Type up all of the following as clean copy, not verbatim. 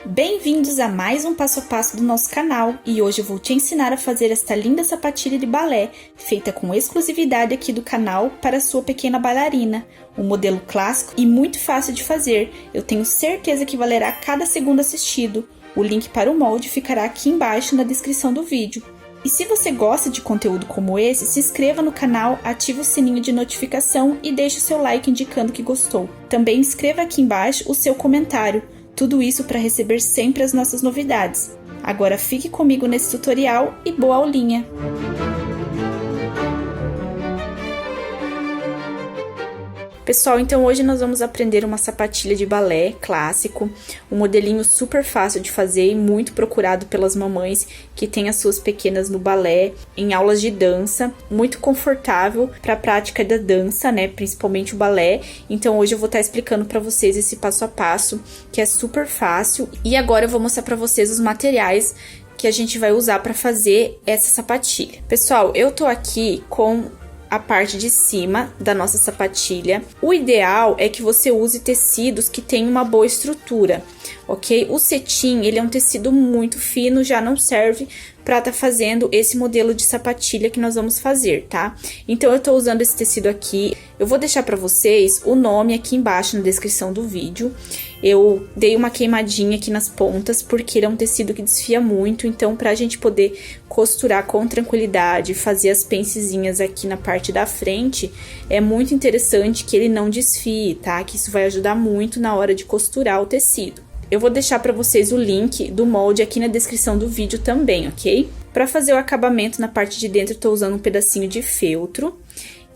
Bem-vindos a mais um passo a passo do nosso canal e hoje eu vou te ensinar a fazer esta linda sapatilha de balé, feita com exclusividade aqui do canal para a sua pequena bailarina. Um modelo clássico e muito fácil de fazer, eu tenho certeza que valerá cada segundo assistido. O link para o molde ficará aqui embaixo na descrição do vídeo. E se você gosta de conteúdo como esse, se inscreva no canal, ative o sininho de notificação e deixe o seu like indicando que gostou. Também escreva aqui embaixo o seu comentário. Tudo isso para receber sempre as nossas novidades. Agora fique comigo nesse tutorial e boa aulinha! Pessoal, então hoje nós vamos aprender uma sapatilha de balé clássico, um modelinho super fácil de fazer e muito procurado pelas mamães que têm as suas pequenas no balé, em aulas de dança, muito confortável para a prática da dança, né, principalmente o balé. Então hoje eu vou estar explicando para vocês esse passo a passo, que é super fácil, e agora eu vou mostrar para vocês os materiais que a gente vai usar para fazer essa sapatilha. Pessoal, eu tô aqui com a parte de cima da nossa sapatilha. O ideal é que você use tecidos que tenham uma boa estrutura, ok? O cetim, ele é um tecido muito fino, já não serve para tá fazendo esse modelo de sapatilha que nós vamos fazer, tá? Então eu tô usando esse tecido aqui. Eu vou deixar para vocês o nome aqui embaixo na descrição do vídeo. Eu dei uma queimadinha aqui nas pontas, porque ele é um tecido que desfia muito, então pra gente poder costurar com tranquilidade, fazer as pencezinhas aqui na parte da frente, é muito interessante que ele não desfie, tá? Que isso vai ajudar muito na hora de costurar o tecido. Eu vou deixar para vocês o link do molde aqui na descrição do vídeo também, ok? Para fazer o acabamento na parte de dentro, eu tô usando um pedacinho de feltro.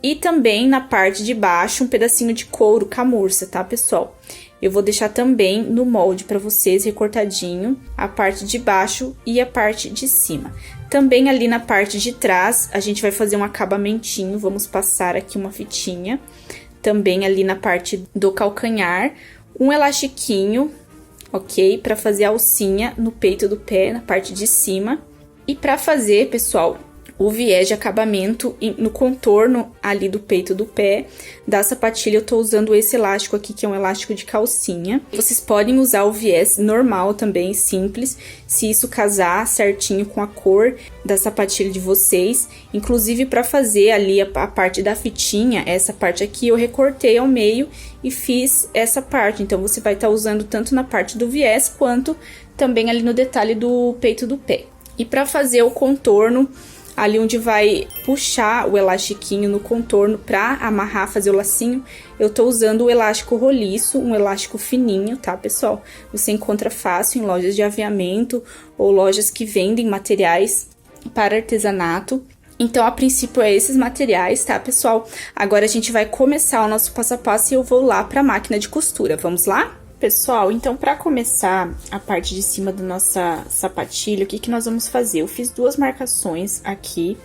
E também na parte de baixo, um pedacinho de couro camurça, tá, pessoal? Eu vou deixar também no molde para vocês, recortadinho, a parte de baixo e a parte de cima. Também ali na parte de trás, a gente vai fazer um acabamentinho, vamos passar aqui uma fitinha. Também ali na parte do calcanhar, um elastiquinho, ok? Para fazer a alcinha no peito do pé, na parte de cima. E para fazer, pessoal, o viés de acabamento no contorno ali do peito do pé da sapatilha, eu tô usando esse elástico aqui, que é um elástico de calcinha. Vocês podem usar o viés normal também, simples, se isso casar certinho com a cor da sapatilha de vocês. Inclusive, para fazer ali a parte da fitinha, essa parte aqui, eu recortei ao meio e fiz essa parte. Então, você vai estar usando tanto na parte do viés, quanto também ali no detalhe do peito do pé. E para fazer o contorno, ali onde vai puxar o elastiquinho no contorno para amarrar, fazer o lacinho, eu tô usando o elástico roliço, um elástico fininho, tá, pessoal? Você encontra fácil em lojas de aviamento ou lojas que vendem materiais para artesanato. Então, a princípio, é esses materiais, tá, pessoal? Agora, a gente vai começar o nosso passo a passo e eu vou lá para a máquina de costura. Vamos lá? Pessoal, então para começar a parte de cima da nossa sapatilha, o que nós vamos fazer? Eu fiz duas marcações aqui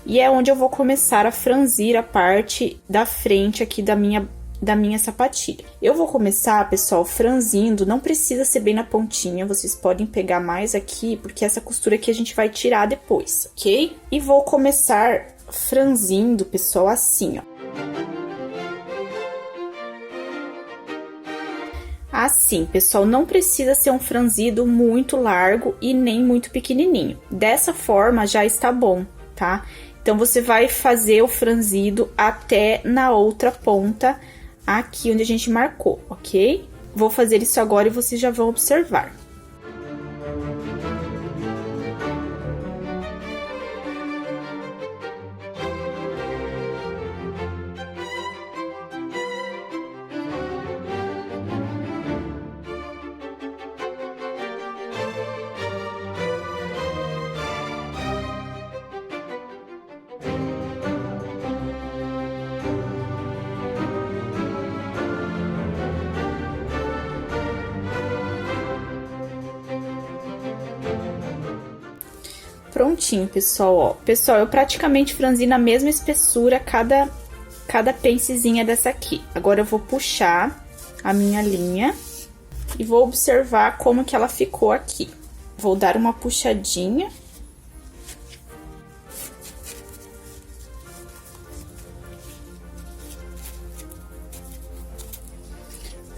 e é onde eu vou começar a franzir a parte da frente aqui da minha sapatilha. Eu vou começar, pessoal, franzindo, não precisa ser bem na pontinha, vocês podem pegar mais aqui, porque essa costura aqui a gente vai tirar depois, ok? E vou começar franzindo, pessoal, assim, ó. Assim, pessoal, não precisa ser um franzido muito largo e nem muito pequenininho. Dessa forma já está bom, tá? Então, você vai fazer o franzido até na outra ponta, aqui onde a gente marcou, ok? Vou fazer isso agora e vocês já vão observar. Prontinho, pessoal, ó. Pessoal, eu praticamente franzi na mesma espessura cada pencezinha dessa aqui. Agora, eu vou puxar a minha linha e vou observar como que ela ficou aqui. Vou dar uma puxadinha.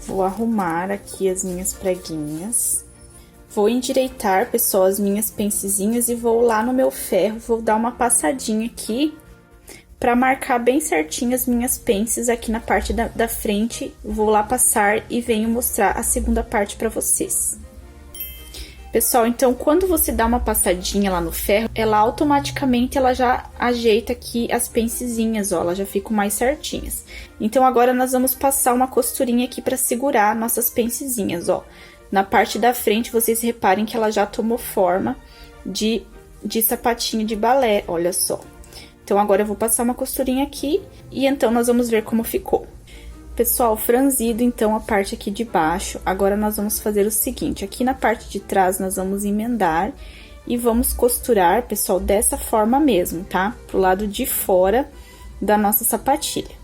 Vou arrumar aqui as minhas preguinhas. Vou endireitar, pessoal, as minhas pencezinhas e vou lá no meu ferro, vou dar uma passadinha aqui pra marcar bem certinho as minhas pences aqui na parte da frente. Vou lá passar e venho mostrar a segunda parte pra vocês. Pessoal, então, quando você dá uma passadinha lá no ferro, ela automaticamente já ajeita aqui as pencezinhas, ó, elas já ficam mais certinhas. Então, agora nós vamos passar uma costurinha aqui pra segurar nossas pencezinhas, ó. Na parte da frente, vocês reparem que ela já tomou forma de sapatinho de balé, olha só. Então, agora eu vou passar uma costurinha aqui e então nós vamos ver como ficou. Pessoal, franzido então a parte aqui de baixo, agora nós vamos fazer o seguinte, aqui na parte de trás nós vamos emendar e vamos costurar, pessoal, dessa forma mesmo, tá? Pro lado de fora da nossa sapatilha.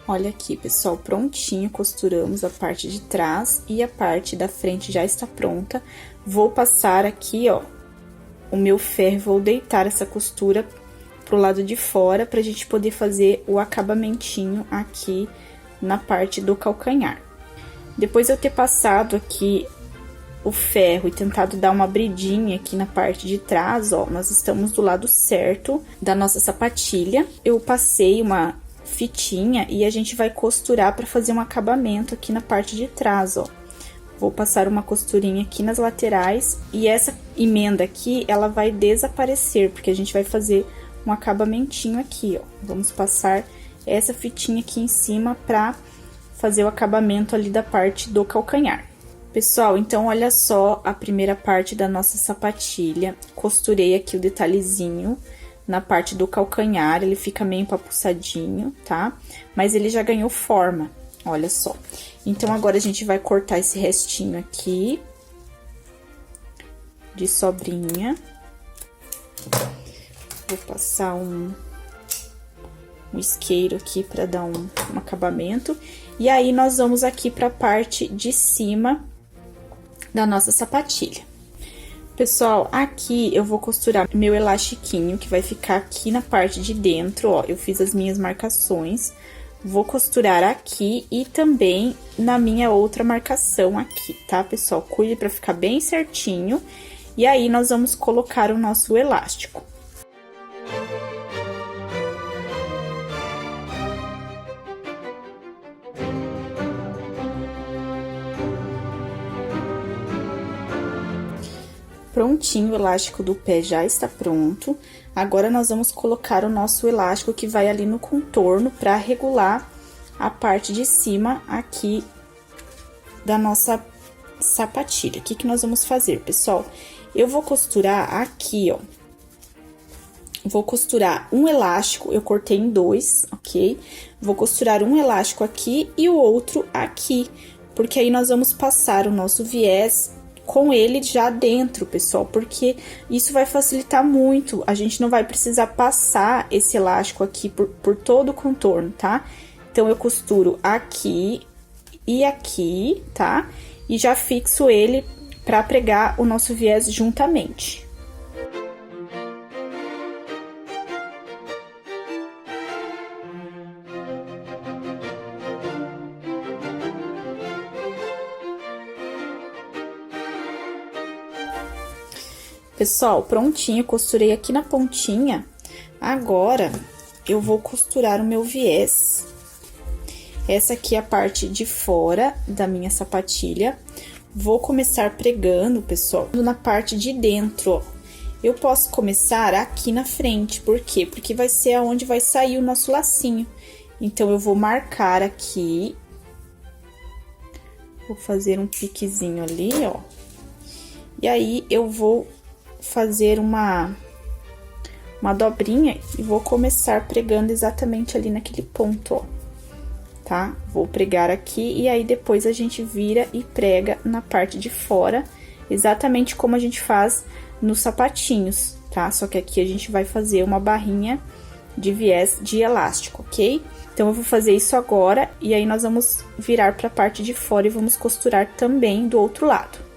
Olha aqui, pessoal, prontinho, costuramos a parte de trás e a parte da frente já está pronta. Vou passar aqui, ó, o meu ferro, vou deitar essa costura pro lado de fora pra gente poder fazer o acabamentinho aqui na parte do calcanhar. Depois eu ter passado aqui o ferro e tentado dar uma abridinha aqui na parte de trás, ó, nós estamos do lado certo da nossa sapatilha. Eu passei uma fitinha e a gente vai costurar pra fazer um acabamento aqui na parte de trás, ó. Vou passar uma costurinha aqui nas laterais e essa emenda aqui, ela vai desaparecer, porque a gente vai fazer um acabamentinho aqui, ó. Vamos passar essa fitinha aqui em cima pra fazer o acabamento ali da parte do calcanhar. Pessoal, então olha só a primeira parte da nossa sapatilha. Costurei aqui o detalhezinho na parte do calcanhar, ele fica meio empapuçadinho, tá? Mas ele já ganhou forma, olha só. Então, agora a gente vai cortar esse restinho aqui de sobrinha. Vou passar um isqueiro aqui pra dar um acabamento. E aí, nós vamos aqui pra parte de cima da nossa sapatilha. Pessoal, aqui eu vou costurar meu elastiquinho, que vai ficar aqui na parte de dentro, ó. Eu fiz as minhas marcações. Vou costurar aqui e também na minha outra marcação aqui, tá, pessoal? Cuide pra ficar bem certinho. E aí, nós vamos colocar o nosso elástico. Prontinho, o elástico do pé já está pronto. Agora, nós vamos colocar o nosso elástico que vai ali no contorno para regular a parte de cima aqui da nossa sapatilha. O que que nós vamos fazer, pessoal? Eu vou costurar aqui, ó. Vou costurar um elástico, eu cortei em dois, ok? Vou costurar um elástico aqui e o outro aqui, porque aí nós vamos passar o nosso viés com ele já dentro, pessoal, porque isso vai facilitar muito. A gente não vai precisar passar esse elástico aqui por todo o contorno, tá? Então, eu costuro aqui e aqui, tá? E já fixo ele pra pregar o nosso viés juntamente. Pessoal, prontinho, costurei aqui na pontinha. Agora, eu vou costurar o meu viés. Essa aqui é a parte de fora da minha sapatilha. Vou começar pregando, pessoal, na parte de dentro, ó. Eu posso começar aqui na frente, por quê? Porque vai ser aonde vai sair o nosso lacinho. Então, eu vou marcar aqui. Vou fazer um piquezinho ali, ó. E aí, eu vou fazer uma dobrinha e vou começar pregando exatamente ali naquele ponto, ó, tá? Vou pregar aqui e aí depois a gente vira e prega na parte de fora, exatamente como a gente faz nos sapatinhos, tá? Só que aqui a gente vai fazer uma barrinha de viés de elástico, ok? Então, eu vou fazer isso agora e aí nós vamos virar pra parte de fora e vamos costurar também do outro lado.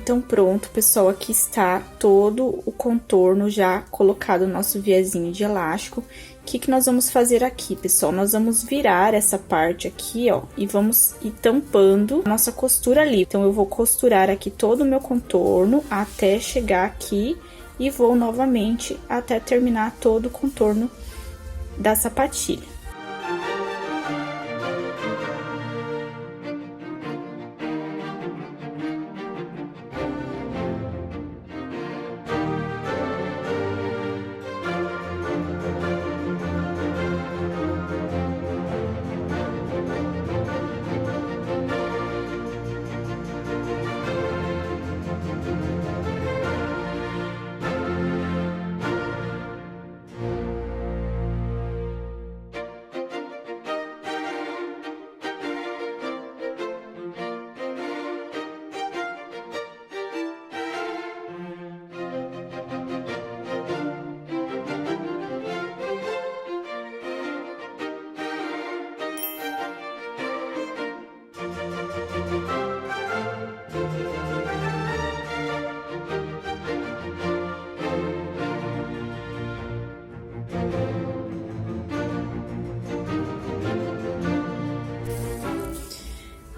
Então, pronto, pessoal, aqui está todo o contorno já colocado no nosso viezinho de elástico. O que que nós vamos fazer aqui, pessoal? Nós vamos virar essa parte aqui, ó, e vamos ir tampando a nossa costura ali. Então, eu vou costurar aqui todo o meu contorno até chegar aqui e vou novamente até terminar todo o contorno da sapatilha.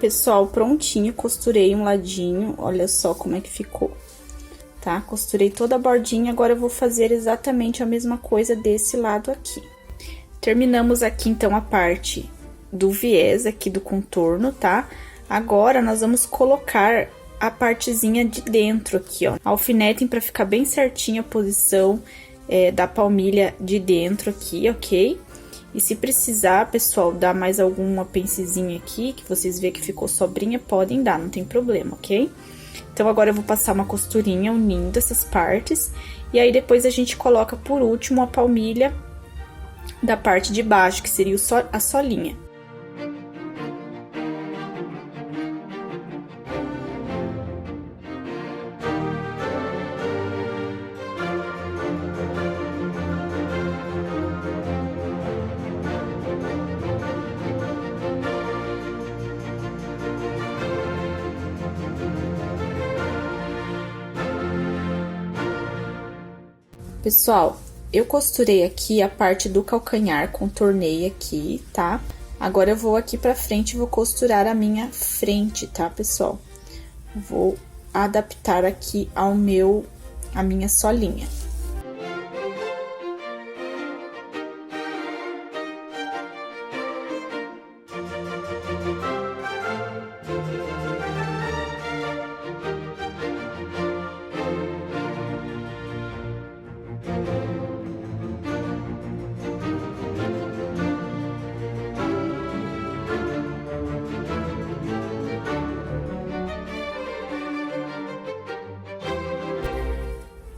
Pessoal, prontinho, costurei um ladinho, olha só como é que ficou, tá? Costurei toda a bordinha, agora eu vou fazer exatamente a mesma coisa desse lado aqui. Terminamos aqui, então, a parte do viés aqui do contorno, tá? Agora, nós vamos colocar a partezinha de dentro aqui, ó. Alfinetem pra ficar bem certinha a posição da palmilha de dentro aqui, ok? E se precisar, pessoal, dar mais alguma pencezinha aqui, que vocês vêem que ficou sobrinha, podem dar, não tem problema, ok? Então, agora eu vou passar uma costurinha unindo essas partes, e aí depois a gente coloca por último a palmilha da parte de baixo, que seria a solinha. Pessoal, eu costurei aqui a parte do calcanhar, contornei aqui, tá? Agora, eu vou aqui pra frente e vou costurar a minha frente, tá, pessoal? Vou adaptar aqui a minha solinha.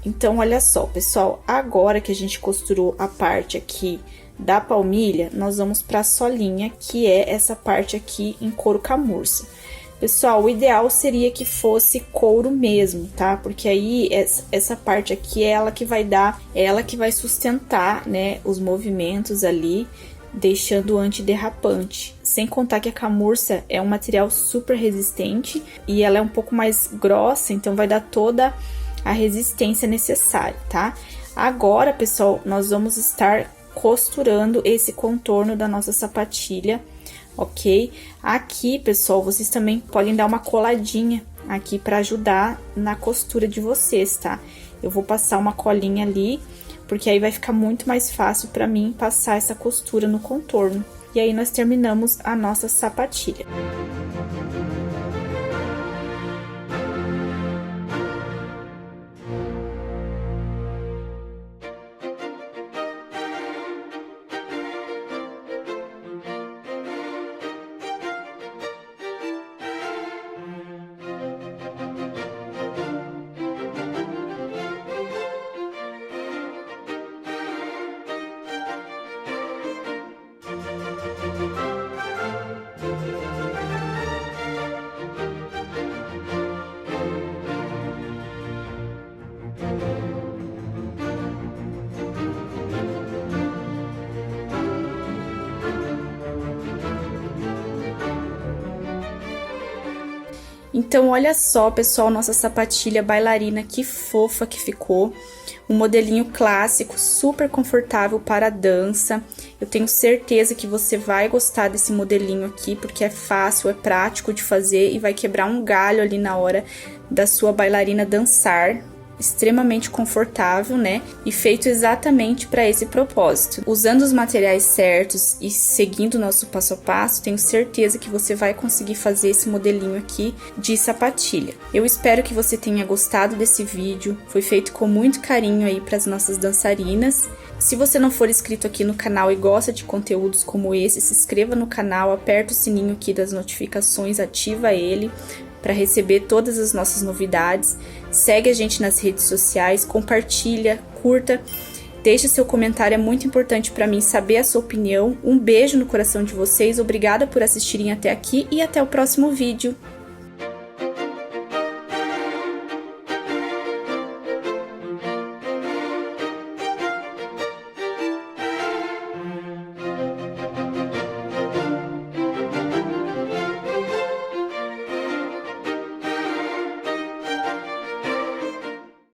Então, olha só, pessoal, agora que a gente costurou a parte aqui da palmilha, nós vamos pra solinha, que é essa parte aqui em couro camurça. Pessoal, o ideal seria que fosse couro mesmo, tá? Porque aí, essa parte aqui é ela que vai dar, é ela que vai sustentar, né, os movimentos ali, deixando antiderrapante. Sem contar que a camurça é um material super resistente e ela é um pouco mais grossa, então vai dar toda a resistência necessária, tá? Agora, pessoal, nós vamos estar costurando esse contorno da nossa sapatilha, ok? Aqui, pessoal, vocês também podem dar uma coladinha aqui para ajudar na costura de vocês, tá? Eu vou passar uma colinha ali, porque aí vai ficar muito mais fácil para mim passar essa costura no contorno. E aí, nós terminamos a nossa sapatilha. Então, olha só, pessoal, nossa sapatilha bailarina, que fofa que ficou. Um modelinho clássico, super confortável para a dança. Eu tenho certeza que você vai gostar desse modelinho aqui, porque é fácil, é prático de fazer e vai quebrar um galho ali na hora da sua bailarina dançar. Extremamente confortável, né? E feito exatamente para esse propósito. Usando os materiais certos e seguindo o nosso passo a passo, tenho certeza que você vai conseguir fazer esse modelinho aqui de sapatilha. Eu espero que você tenha gostado desse vídeo. Foi feito com muito carinho aí para as nossas dançarinas. Se você não for inscrito aqui no canal e gosta de conteúdos como esse, se inscreva no canal, aperta o sininho aqui das notificações, ativa ele para receber todas as nossas novidades. Segue a gente nas redes sociais, compartilha, curta, deixa seu comentário, é muito importante para mim saber a sua opinião. Um beijo no coração de vocês, obrigada por assistirem até aqui e até o próximo vídeo.